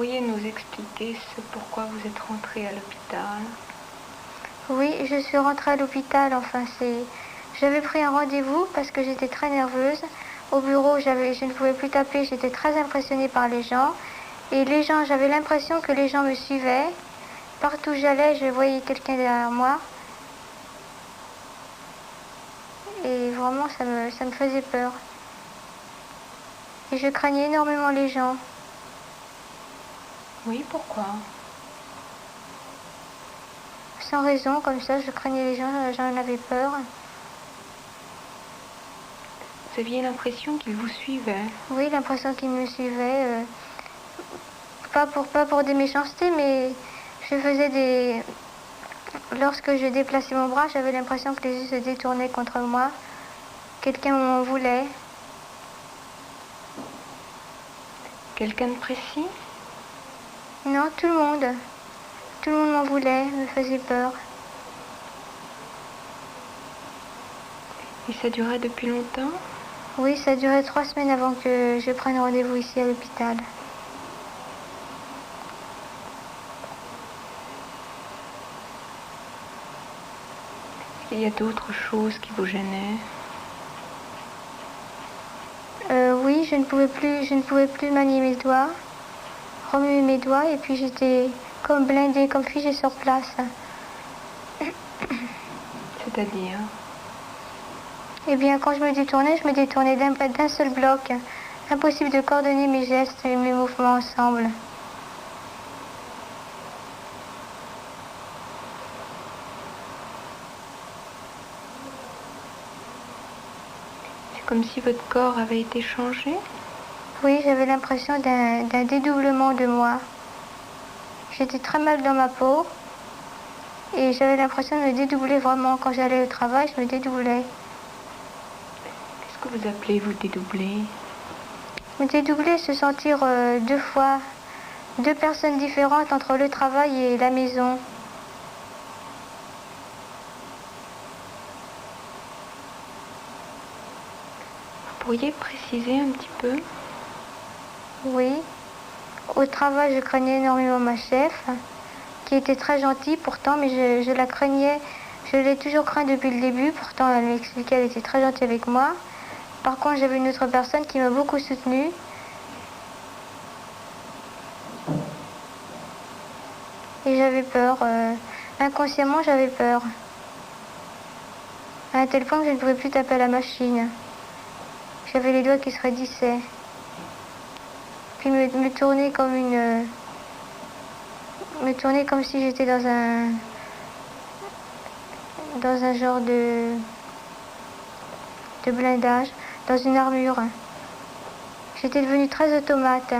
pourriez nous expliquer pourquoi vous êtes rentrée à l'hôpital? Oui, je suis rentrée à l'hôpital, j'avais pris un rendez-vous parce que j'étais très nerveuse. Au bureau, je ne pouvais plus taper, j'étais très impressionnée par les gens. Et les gens, j'avais l'impression que les gens me suivaient. Partout où j'allais, je voyais quelqu'un derrière moi. Et vraiment, ça me faisait peur. Et je craignais énormément les gens. Oui, pourquoi? Sans raison, comme ça, je craignais les gens, j'en avais peur. Vous aviez l'impression qu'ils vous suivaient? Oui, l'impression qu'ils me suivaient. Pas pour des méchancetés, mais je faisais des... Lorsque je déplaçais mon bras, j'avais l'impression que les yeux se détournaient contre moi. Quelqu'un m'en voulait. Quelqu'un de précis? Non, tout le monde. Tout le monde m'en voulait, me faisait peur. Et ça durait depuis longtemps? Oui, ça durait 3 semaines avant que je prenne rendez-vous ici à l'hôpital. Il y a d'autres choses qui vous gênaient? Oui, je ne pouvais plus manier mes doigts, remuer mes doigts, et puis j'étais comme blindée, comme figée sur place. C'est-à-dire? Eh bien, quand je me détournais d'un seul bloc. Impossible de coordonner mes gestes et mes mouvements ensemble. C'est comme si votre corps avait été changé? Oui, j'avais l'impression d'un dédoublement de moi. J'étais très mal dans ma peau et j'avais l'impression de me dédoubler vraiment. Quand j'allais au travail, je me dédoublais. Qu'est-ce que vous appelez vous dédoubler? Me dédoubler, se sentir deux personnes différentes entre le travail et la maison. Vous pourriez préciser un petit peu? Oui. Au travail, je craignais énormément ma chef, qui était très gentille pourtant, mais je la craignais. Je l'ai toujours craint depuis le début, pourtant elle m'expliquait qu'elle était très gentille avec moi. Par contre, j'avais une autre personne qui m'a beaucoup soutenue. Et j'avais peur. Inconsciemment, j'avais peur. À un tel point que je ne pouvais plus taper à la machine. J'avais les doigts qui se raidissaient. Puis me tourner me tourner comme si j'étais dans un genre de blindage, dans une armure. J'étais devenue très automate.